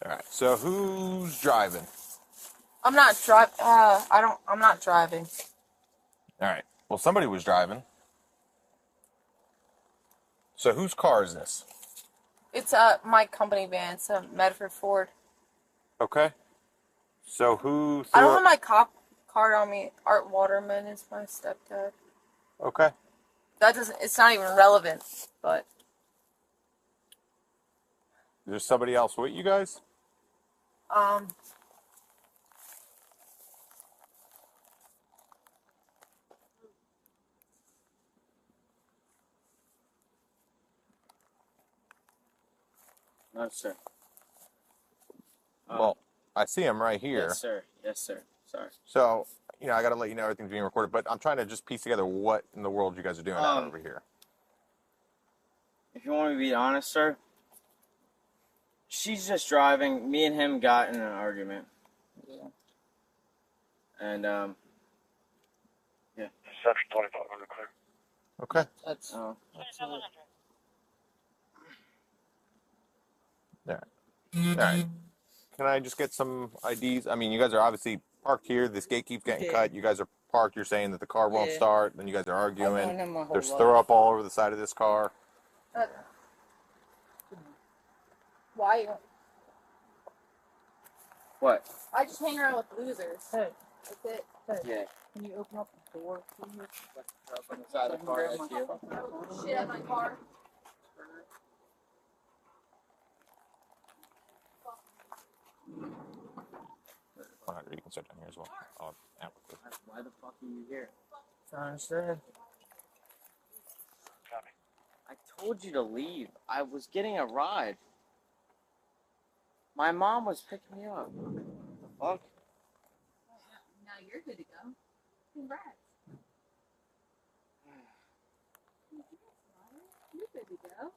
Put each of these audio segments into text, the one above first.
All right. So who's driving? I'm not driving. I'm not driving. All right. Well, somebody was driving. So whose car is this? It's my company van. It's a Medford Ford. Okay. So who I threw don't up? have my cop card on me. Art Waterman is my stepdad. Okay. That doesn't. It's not even relevant. But There's somebody else with you guys? um, No, sir. Well, I see him right here. Yes, sir. Yes, sir. Sorry. So, I got to let you know everything's being recorded, but I'm trying to just piece together what in the world you guys are doing out over here. If you want me to be honest, sir, she's just driving. Me and him got in an argument. Yeah. And, yeah. Section 2500 clear. Okay. That's, All right. Can I just get some IDs? I mean, you guys are obviously parked here. This gate keeps getting cut. You guys are parked. You're saying that the car won't start. Then you guys are arguing. There's throw up all over the side of this car. why? what? I just hang around with losers. Hey. That's it. Yeah. Can you open up the door, please? Up on the side of the car, that's you. Shit at my car. You can sit down here as well. Why the fuck are you here? Understood. I told you to leave. I was getting a ride. My mom was picking me up. What the fuck? Now you're good to go. Congrats. You're good to go.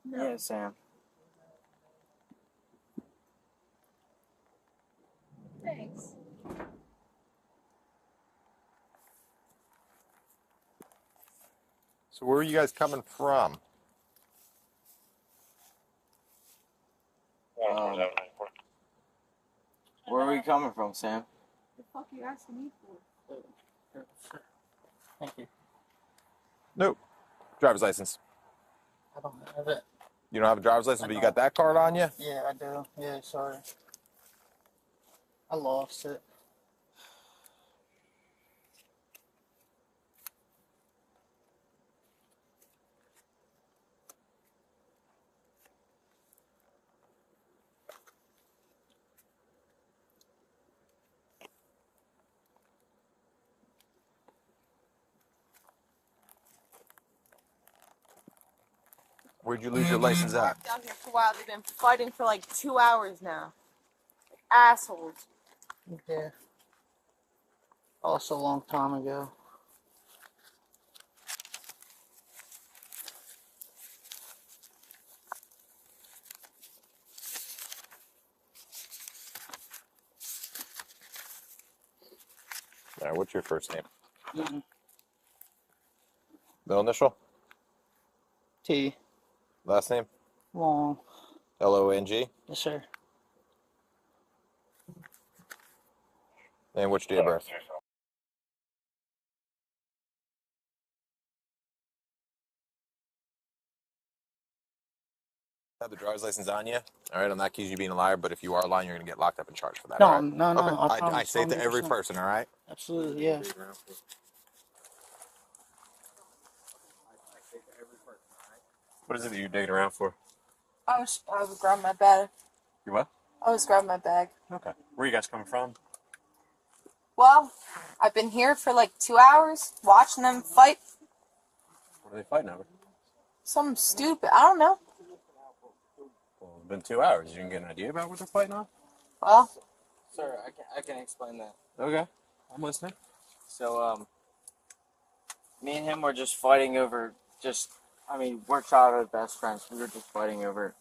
No. Yeah, Sam. Thanks. So where are you guys coming from? Where are we coming from, Sam? The fuck are you asking me for? Thank you. Nope. Driver's license. I don't have it. You don't have a driver's license, but you got that card on you? Yeah, I do. Yeah, sorry. I lost it. Where'd you lose your license at? Down here for a while. They've been fighting for like 2 hours now. Assholes. Yeah. Also a long time ago. All right, what's your first name? Mm-hmm. Middle initial? T. Last name? Long. Long? Yes, sir. And which date of birth? Have the driver's license on you. All right, I'm not accusing you of being a liar, but if you are lying, you're going to get locked up and charged for that. No, all right? no, no. Okay. I I say it to every 100%. person, all right? Absolutely, yeah. What is it that you're digging around for? I was grabbing my bag. You what? I was grabbing my bag. Okay. Where are you guys coming from? Well, I've been here for like 2 hours watching them fight. What are they fighting over? Something stupid. I don't know. Well, it's been 2 hours. You can get an idea about what they're fighting on? Well, Sir, I can explain that. Okay. I'm listening. So, me and him were just fighting over we're childhood best friends. We were just fighting over.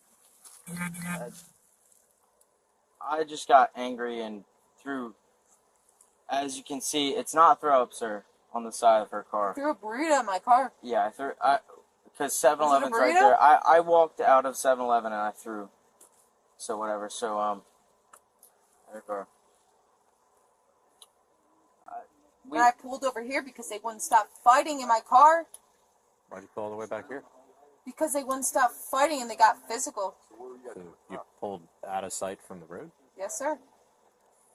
I just got angry and threw. As you can see, it's not throw up, sir, on the side of her car. threw a burrito in my car. Yeah, Because 7-Eleven's right there. I walked out of 7-Eleven and I threw. So whatever. So there we go. And I pulled over here because they wouldn't stop fighting in my car. Why'd you pull all the way back here? Because they wouldn't stop fighting and they got physical. So you pulled out of sight from the road? Yes, sir.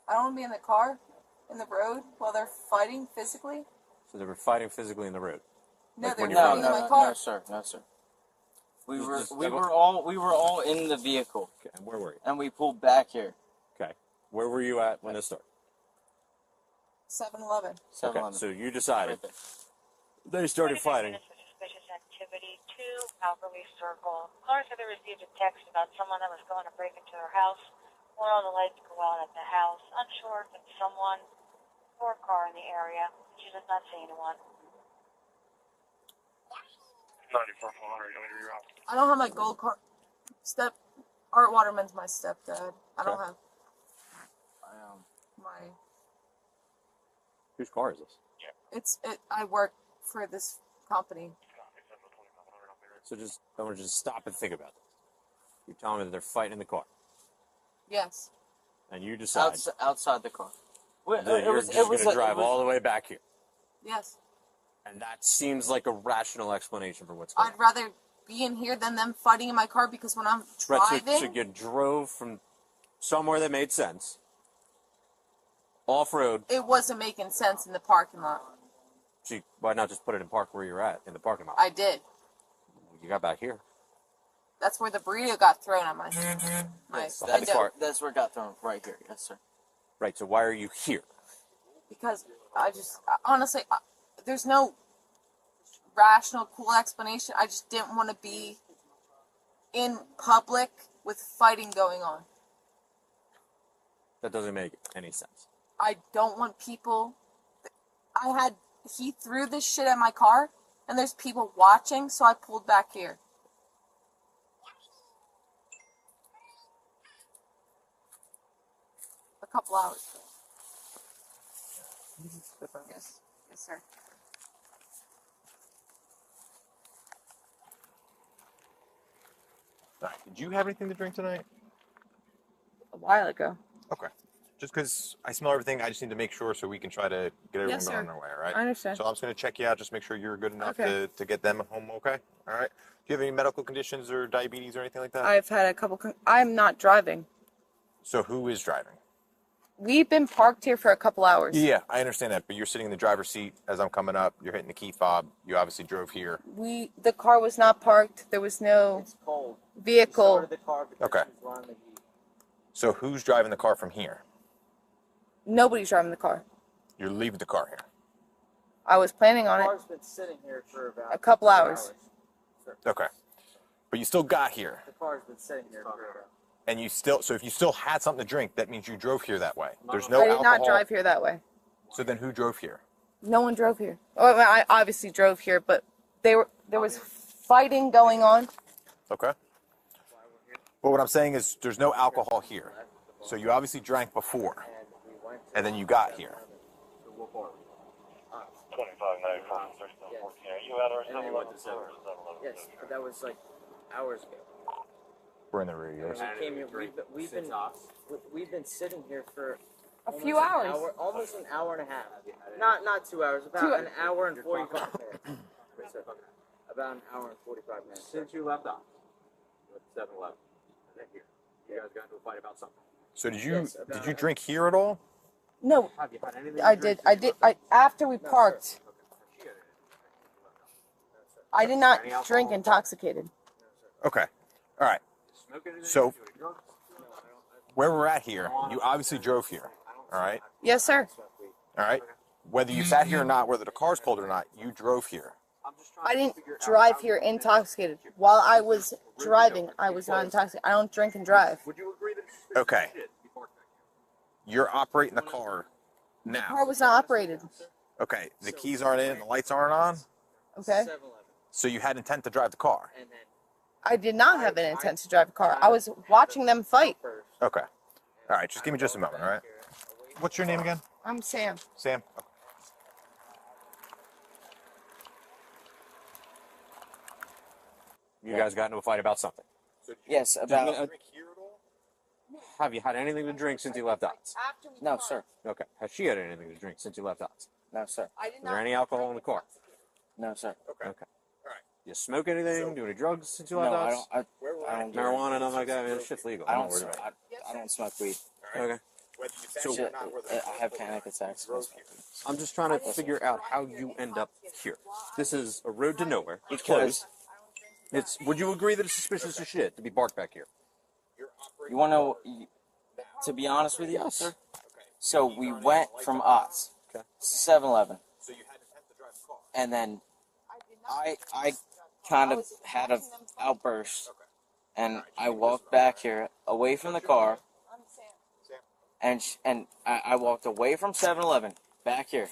I don't want to be in the car, in the road, while they're fighting physically. So they were fighting physically in the road? No, Like they were when you're fighting in my car. No, sir. No, sir. We were all in the vehicle. Okay, and where were you? And we pulled back here. Okay. Where were you at when this started? 7-Eleven. 7-Eleven. Okay, so you decided. Right They started fighting. Suspicious activity to Albury Circle. Cars have received a text about someone that was going to break into their house. When all the lights go out at the house, unsure if it's someone or a car in the area. She does not see anyone. 9400, you want me to reroute? I don't have my gold car. Art Waterman's my stepdad. I don't have my. Whose car is this? I work for this company. So I want to just stop and think about this. You're telling me that they're fighting in the car, Yes. and you decide outside the car. that you're just going to drive all the way back here. Yes. And that seems like a rational explanation for what's going on. I'd rather be in here than them fighting in my car because when I'm driving. Right, so you drove from somewhere that made sense, off-road. It wasn't making sense in the parking lot. So why not just put it in park where you're at, in the parking lot? I did. You got back here. That's where the burrito got thrown at my Yes, window. that's where it got thrown. Right here. Yes, sir. Right, so why are you here? Because honestly, there's no rational, cool explanation. I just didn't want to be in public with fighting going on. That doesn't make any sense. I don't want people. He threw this shit at my car, and there's people watching, so I pulled back here. A couple hours ago. Yes, sir. All right. Did you have anything to drink tonight? A while ago. Okay. Just because I smell everything, I just need to make sure so we can try to get everyone Yes, going sir. on our way, all right? I understand. So I'm just going to check you out, just make sure you're good enough Okay. to get them home okay, all right? Do you have any medical conditions or diabetes or anything like that? I've had a couple. I'm not driving. So who is driving? We've been parked here for a couple hours. Yeah, I understand that, but you're sitting in the driver's seat as I'm coming up. You're hitting the key fob. You obviously drove here. The car was not parked. There was no It's cold. vehicle. Started the car because Okay. she's running the heat. So who's driving the car from here? Nobody's driving the car. You're leaving the car here. I was planning on The it. car's been sitting here for about A couple 2 hours. Sir, Okay. But you still got here. the car's been sitting here for about. And so if you still had something to drink, that means you drove here that way. There's no I did alcohol. not drive here that way. So then who drove here? No one drove here. Oh, I obviously drove here, but there was fighting going on. Okay. But what I'm saying is there's no alcohol here. So you obviously drank before, and then you got here. 2594, they're still 14. Are you out or And they went to 7-Eleven? 7-Eleven. Yes, but that was like hours ago. We're in the rear. We came here. We've been sitting here for A few hours. almost an hour and a half. Not 2 hours. About an hour and 45 minutes. About an hour and 45 minutes. Since you left off with 7-Eleven, you guys got into a fight about something. So did you Yes, did you drink here at all? No, Have you had anything? I did. After we parked, I did not drink intoxicated. Okay. All right. So where we're at here, you obviously drove here. All right. Yes, sir. All right. Whether you sat here or not, whether the car's cold or not, you drove here. I didn't drive here intoxicated. While I was driving, I was not intoxicated. I don't drink and drive. Okay. You're operating the car The now. car was not operated. Okay. The keys aren't in, the lights aren't on. Okay. 7-Eleven. So you had intent to drive the car. And then I did not have an intent to drive a car. I was watching them fight. first. Okay. All right. Just give me just a moment. All right. What's your name again? I'm Sam. Sam. You guys got into a fight about something. So Yes, did about. you drink here at all? Have you had anything to drink since you left Dots? No, sir. Okay. Has she had anything to drink since you left Dots? No, sir. Is there any alcohol in the car? No, sir. Okay. Okay. All right. You smoke anything? Do any drugs since you left No, I Dots? don't. Where were I don't. Marijuana, nothing like that. I mean, this shit's legal. I I'm don't. not worried about I don't smoke weed. All right. Okay. Whether you So- think or not, whether I have panic attacks. drove here. I'm just trying to figure out how you end up here. This is a road to nowhere. It's Because- closed. Would you agree that it's suspicious as shit to be parked back here? You're operating. You want to know? To be honest with you, Yes. sir. So we went from Ots Okay. to 7-Eleven, So you had to have to drive the car. and then I kind of had an outburst, and I walked back here away from the car, and I walked away from 7-Eleven back here,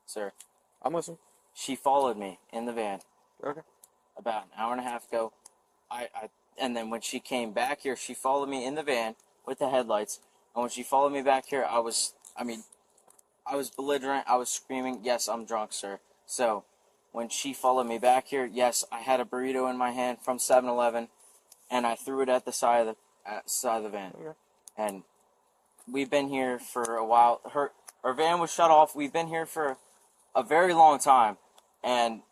sir. I'm listening. She followed me in the van Okay. about an hour and a half ago. And then when she came back here, she followed me in the van with the headlights. And when she followed me back here, I was belligerent. I was screaming, "Yes, I'm drunk, sir." So when she followed me back here, yes, I had a burrito in my hand from 7-Eleven, and I threw it at the side of the van. Okay. And we've been here for a while. Her van was shut off. We've been here for a very long time, and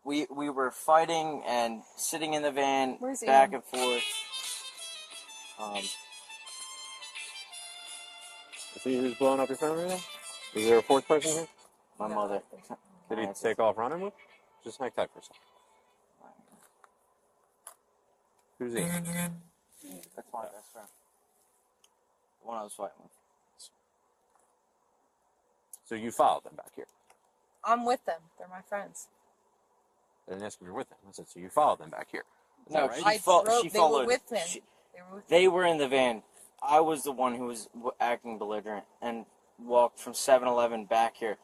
we were fighting and sitting in the van Where's back Ian? and forth. See who's blowing up your phone right now? Is there a fourth person here? My mother. Did he take off running with? Just hang tight for a second. Who's he? That's my best friend. The one I was fighting with. So you followed them back here. I'm with them. They're my friends. I didn't ask if you're with them. I said, so you followed them back here. Is No, that right? she I fo- drove. she They followed. were with him. she- They were with They were in the van. I was the one who was acting belligerent and walked from 7-Eleven back here.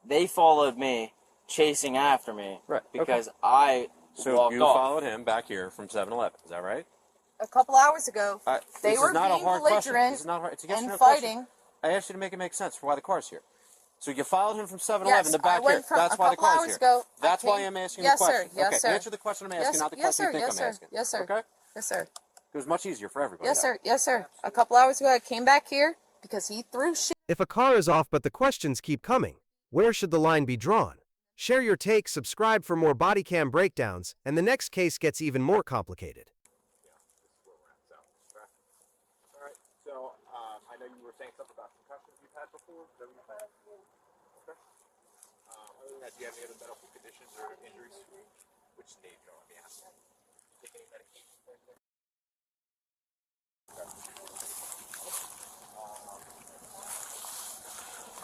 They followed me, chasing after me, Right, okay. because I So walked you off. followed him back here from 7-Eleven. Is that right? a couple hours ago. They this were is not being a hard question. belligerent This is not hard. It's a yes or and no fighting. question. I asked you to make it make sense for why the car's here. So you followed him from 7-Eleven Yes, to back I went here. from That's a why the couple car's hours here. ago. That's I why came- I'm asking Yes, the question. sir. Yes, okay, sir. answer the question I'm asking, Yes, not the yes, question sir. you think Yes, I'm sir. asking. Yes, sir. Okay? Yes, sir. It was much easier for everybody. Yes, that sir. Yes, sir. A couple hours ago, I came back here because he threw shit. If a car is off but the questions keep coming, where should the line be drawn? Share your take, subscribe for more body cam breakdowns, and the next case gets even more complicated. All right. So I know you were saying something about concussions you've had before. Is that what you said? Okay. Other than that, do you have any other medical conditions or injuries? Which stage you want me asking? Take any medication for anything? Okay.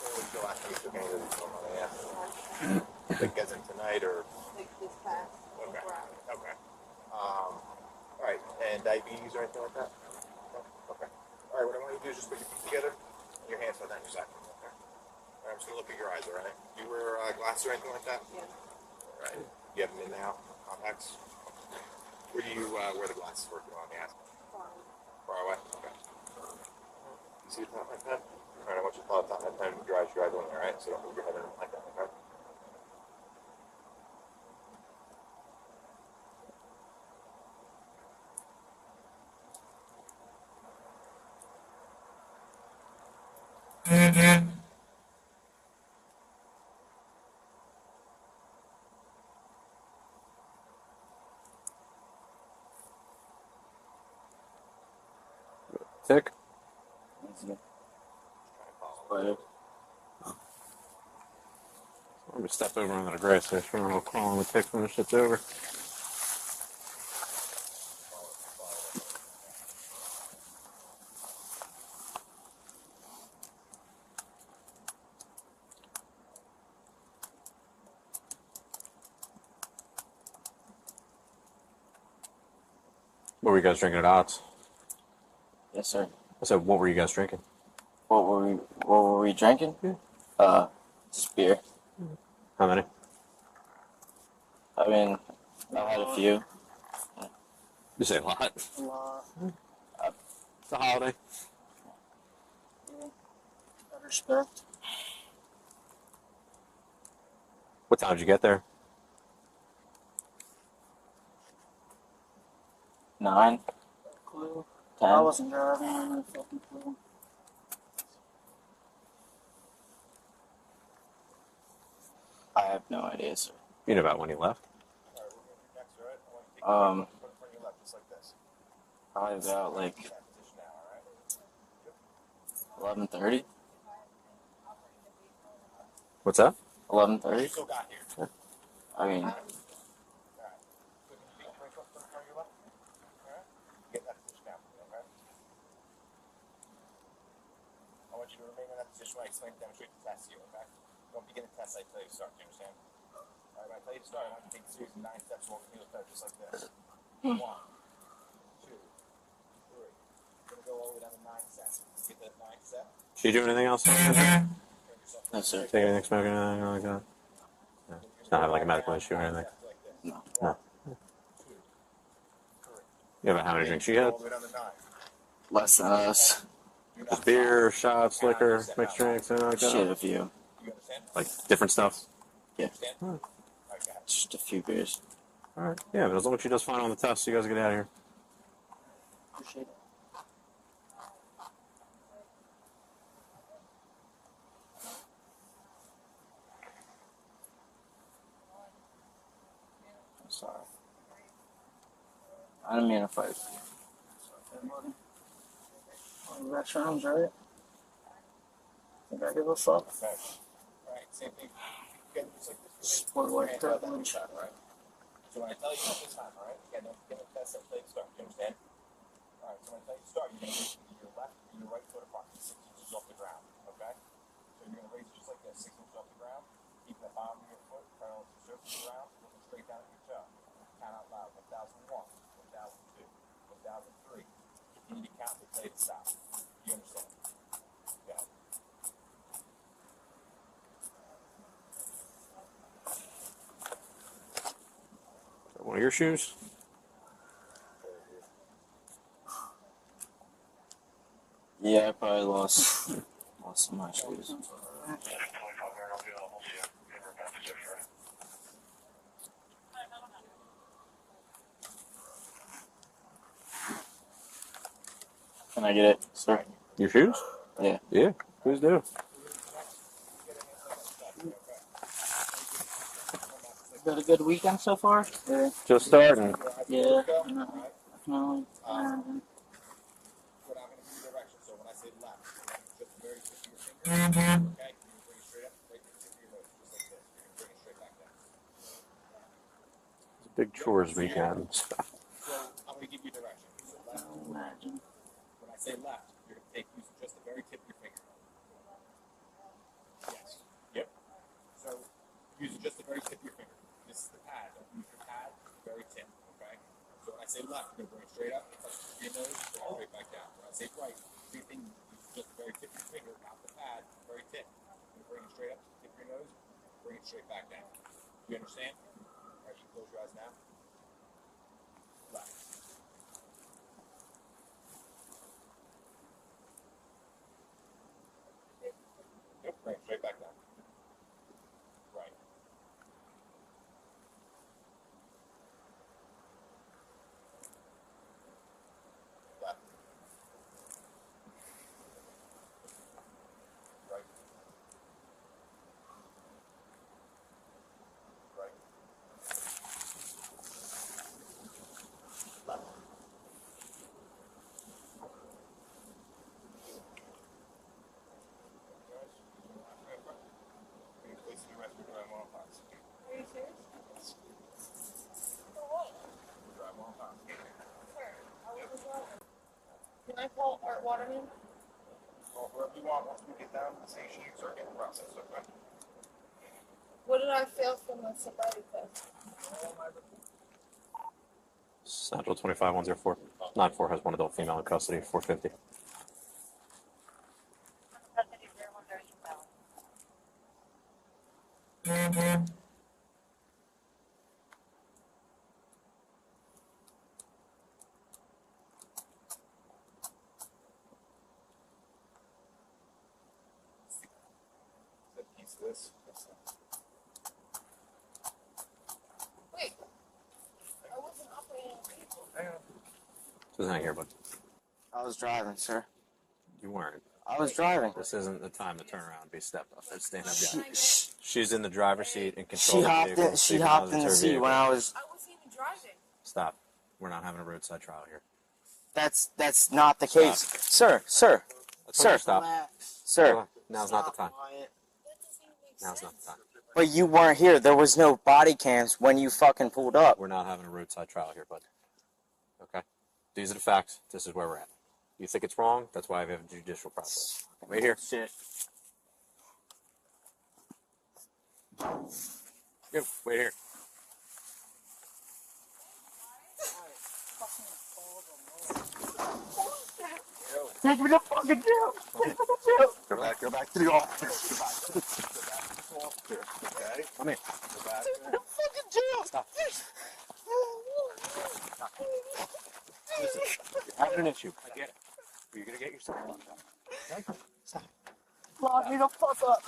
When was the last time you took any of these? Like as in tonight or? Okay. Okay. All right. And diabetes or anything like that? No? Okay. All right. What I want you to do is just put your feet together and your hands on that your side. Okay. All right. I'm just gonna look at your eyes. All right. Do you wear glasses or anything like that? Yeah. All right. You have them in now. Contacts. Where do you wear the glasses for? If you want me to ask. Far away. Okay. You see the top of my pen? All right. I want you to follow the top of my pen with your eyes only. All right. So don't move your head in like that. Okay. Tick. Right. I'm gonna step over onto the grass there. So I'm gonna crawl on the tick when this shit's over. What were you guys drinking at odds? Yes, sir. I said, what were you guys drinking? What were we drinking? Just beer. How many? I mean, I had a few. You say a lot. A lot. It's a holiday. Respect. What time did you get there? 9, Clue. 10. I wasn't driving. I had no fucking clue. I have no idea, sir. You know about when he left? Probably about like 11:30. What's that? 11:30. I mean, Get that position now, okay? I want you to remain in that position when I explain, demonstrate the test to you, okay? Don't begin the test, I tell you to start, do you understand? Alright, when I tell you to start, I want you to take a series of 9 steps along the wheel, just like this. 1, 2, 3. We're gonna go all the way down to 9 steps. Get that 9 step. Did you do anything else? no, sir. Take anything, smoking, anything like that? No. It's not having like a medical issue or anything. No. No. You know how many drinks you had? Less than us. Just beer, shots, liquor, mixed drinks, anything like that? Shit, a few. Like different stuff? Yeah. Just a few beers. Alright. Yeah, but as long as she does fine on the test, you guys get out of here. Appreciate it. I'm sorry. I didn't mean to fight. Okay, buddy. Well, that's rounds, right? Think I give a fuck? Okay. Alright, same thing. Again, just like this. Sport like that, man. Right? So when I tell you this time, alright? Again, don't begin the test, I tell you to start, do you understand? Alright, so when I tell you to start, you're gonna raise your left and your right foot apart, 6 inches off the ground, okay? So you're gonna raise it just like this, 6 inches off the ground, keeping the bottom of your foot parallel to the surface of the ground, looking straight down at your toe. Count out loud, 1001, 1002, 1003. Continue to count until you stop. You understand? Go. One of your shoes? Yeah, I probably lost some of my shoes. Can I get it, sir? Your shoes? Yeah. Yeah, please do. Got a good weekend so far? Yeah. Just starting. Yeah. No. What I'm going to give you direction. So when I say left, just the very tip of your finger. Okay? You're going to bring it straight up, right to the tip of your nose, just like this. You're going to bring it straight back down. It's a big chores weekend. So I'm going to give you direction. So left. Imagine. When I say left, you're going to take use of just the very tip of your finger. Yes. Yep. So use just the very tip of your finger. This is the pad. Don't use your pad. The very tip. Okay. So when I say left, you're going to bring it straight up, touch your nose, bring it straight back down. When I say right, same thing. Use just the very tip of your finger, not the pad. The very tip. You're going to bring it straight up, tip your nose, bring it straight back down. You understand? All right. You can close your eyes now. Left. Yep, bring it straight back down. Right. Left. Right. Right. Left. Are you serious? For what? Can I call Art Waterman? Well, whoever you want, once we get down to the station, you start getting the process, okay? What did I fail from the sobriety test? Central 25104. 94 has one adult female in custody, 450. Custody 010 southbound. That piece of this. Wait. I wasn't operating a vehicle. Hang on. Who's not here, but I was driving, sir. you weren't. I was driving. This isn't the time to turn around and be stepped up. It's stand up guy. She's in the driver's seat and She control the hopped vehicle. in. She hopped in the seat when I was. I wasn't even driving. Stop. We're not having a roadside trial here. That's not the case, sir. Sir. Stop. Sir. Now's not the time. Now's not the time. But you weren't here. There was no body cams when you fucking pulled up. We're not having a roadside trial here, bud. Okay? These are the facts. This is where we're at. You think it's wrong? That's why we have a judicial process. Wait here. Shit. Yep, wait here. Take me to fucking jail. Take me to jail. Go back to the office. Go back to the officer. Okay? Come here. Go back. Take me to fucking jail. Stop. Listen, you're having an issue. I get it. But you're going to get yourself locked up. Okay? Stop. Lock me the fuck up.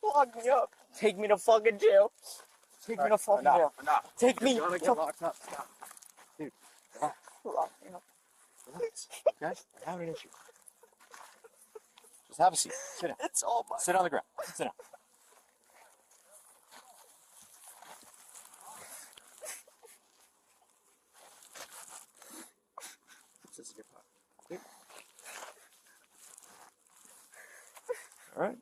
Lock me up. Take me to fucking jail. Take me to fucking jail. Take me. You're going to get locked up. Stop. Dude, relax. Lock me up. Relax. Okay? We're having an issue. Just have a seat. Sit down. It's all my. Sit on the ground. Sit down. This is your pocket. Here. All right.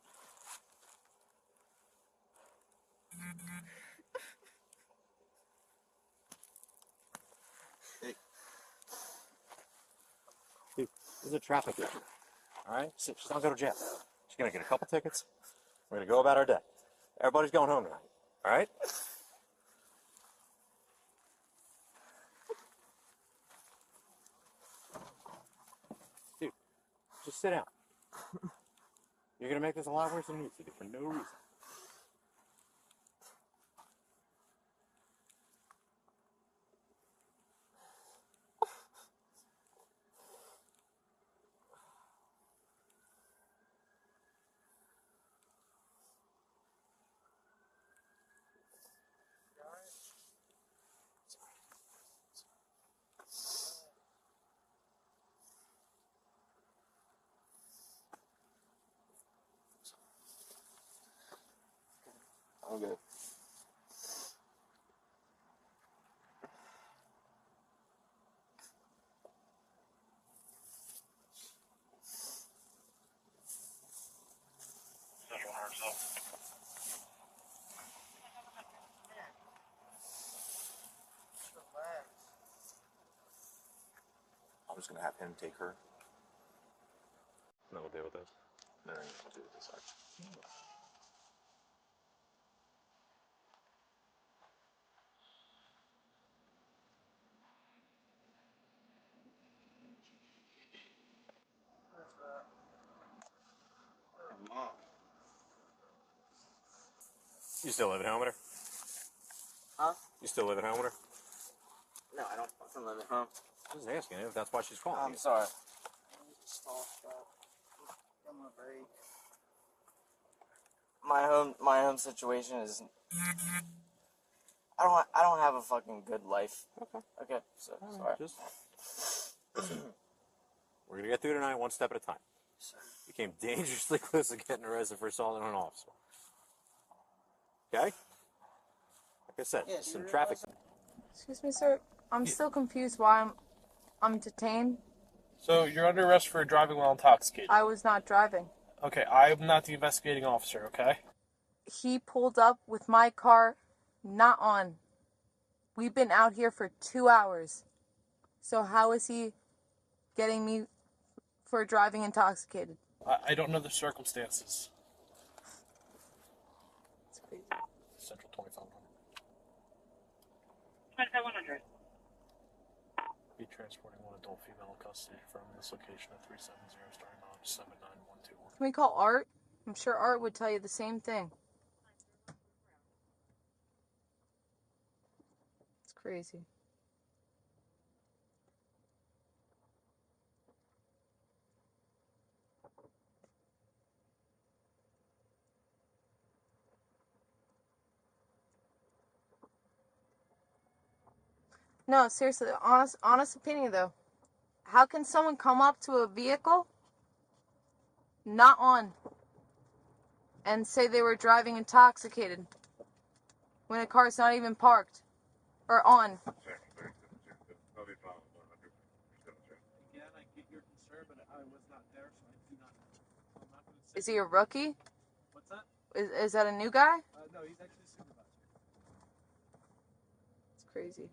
Hey. Dude, this is a traffic issue. All right? So she's not going to go to jail. She's going to get a couple tickets. We're going to go about our day. Everybody's going home tonight. All right? Dude, just sit down. You're going to make this a lot worse than it needs to be for no reason. I'm good. Central Hartsville. I'm just gonna have him take her. No, we'll deal with this. Then I'll do this side. Mom. You still live at home with her? Huh? You still live at home with her? No, I don't fucking live at home. I was asking if that's why she's calling I'm you. sorry. My home situation is. I don't have a fucking good life. Okay. Okay, so sorry. Just listen. We're gonna get through tonight one step at a time. You came dangerously close to getting arrested for assault on an officer. Okay? Like I said, some traffic. Excuse me, sir. I'm still confused why I'm detained. So you're under arrest for driving while intoxicated. I was not driving. Okay, I'm not the investigating officer, okay? He pulled up with my car not on. We've been out here for 2 hours. So how is he getting me for driving intoxicated? I don't know the circumstances. It's crazy. Central 2500. 2500. Be transporting one adult female in custody from this location at 370 starting on 79121. Can we call Art? I'm sure Art would tell you the same thing. It's crazy. No, seriously, honest opinion though. How can someone come up to a vehicle not on and say they were driving intoxicated when a car's not even parked or on? Again, I get your concern, but I was not there, so I do not know. I'm not going to say. Is he a rookie? What's that? Is that a new guy? No, he's actually a supervisor. It's crazy.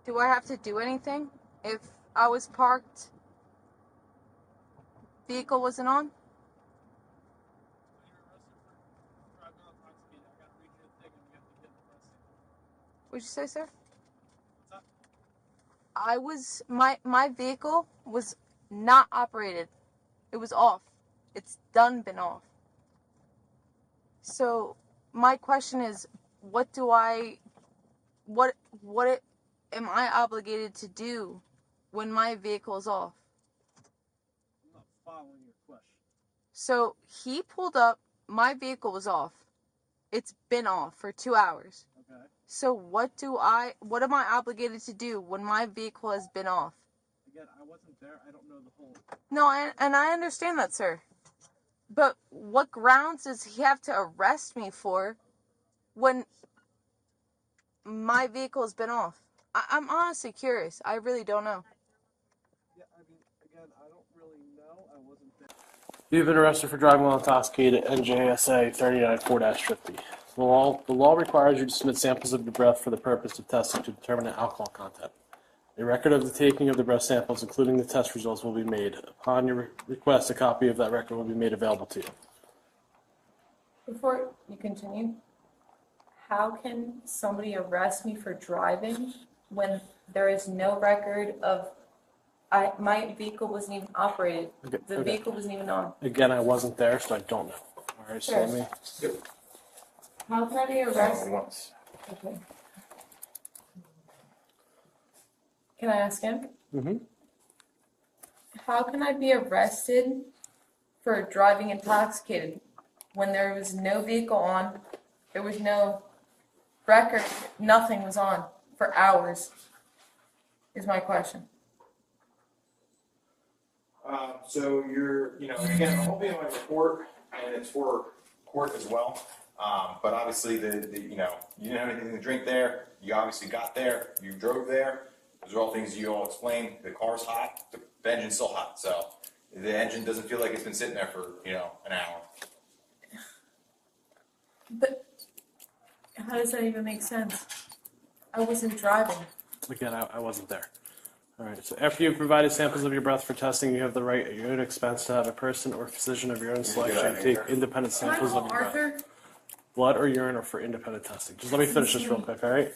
Do I have to do anything if I was parked, vehicle wasn't on? What'd you say, sir? My vehicle was not operated. It was off. It's been off. So my question is, what am I obligated to do when my vehicle is off? I'm not following your question. So he pulled up, my vehicle was off. It's been off for 2 hours. Okay. So what am I obligated to do when my vehicle has been off? Again, I wasn't there. I don't know the whole. No, and I understand that, sir. But what grounds does he have to arrest me for when my vehicle has been off? I'm honestly curious. I really don't know. Yeah, I mean, again, I don't really know. I wasn't there. You've been arrested for driving while intoxicated, NJSA 39-4-50. The law requires you to submit samples of your breath for the purpose of testing to determine the alcohol content. A record of the taking of the breath samples, including the test results, will be made. Upon your request, a copy of that record will be made available to you. Before you continue, how can somebody arrest me for driving when there is no record of my vehicle wasn't even operated? The vehicle wasn't even on. Again, I wasn't there, so I don't know. All right, Sure. Sammy. How can I be arrested? Once. Okay. Can I ask him? Mm-hmm. How can I be arrested for driving intoxicated when there was no vehicle on, there was no record, nothing was on for hours? Is my question. So again, the whole video on report, and it's for court as well. But obviously, you didn't have anything to drink there. You obviously got there. You drove there. Those are all things you all explained. The car's hot. The engine's still hot. So the engine doesn't feel like it's been sitting there for an hour. But how does that even make sense? I wasn't driving. Again, I wasn't there. All right, so after you've provided samples of your breath for testing, you have the right at your own expense to have a person or physician of your own selection take independent Can I samples call of your breath. Arthur? Blood or urine or for independent testing. Just let me finish this real quick, all right?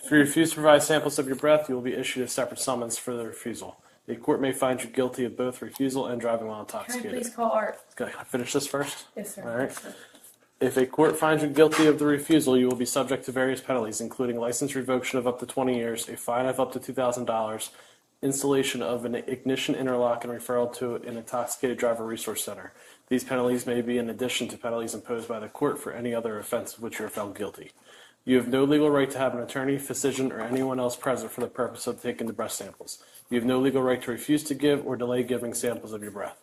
If you refuse to provide samples of your breath, you will be issued a separate summons for the refusal. The court may find you guilty of both refusal and driving while Can I intoxicated. please call Art? Okay, can I finish this first? Yes, sir. All right. If a court finds you guilty of the refusal, you will be subject to various penalties, including license revocation of up to 20 years, a fine of up to $2,000, installation of an ignition interlock, and referral to an intoxicated driver resource center. These penalties may be in addition to penalties imposed by the court for any other offense of which you are found guilty. You have no legal right to have an attorney, physician, or anyone else present for the purpose of taking the breath samples. You have no legal right to refuse to give or delay giving samples of your breath.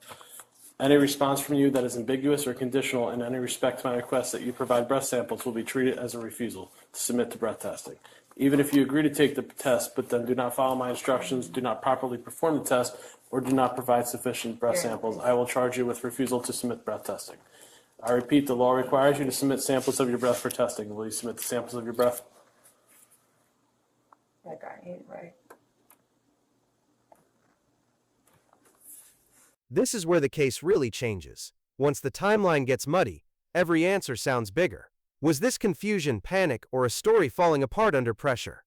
Any response from you that is ambiguous or conditional in any respect to my request that you provide breath samples will be treated as a refusal to submit to breath testing. Even if you agree to take the test, but then do not follow my instructions, do not properly perform the test, or do not provide sufficient breath samples, I will charge you with refusal to submit breath testing. I repeat, the law requires you to submit samples of your breath for testing. Will you submit the samples of your breath? That guy ain't right. This is where the case really changes. Once the timeline gets muddy, every answer sounds bigger. Was this confusion, panic, or a story falling apart under pressure?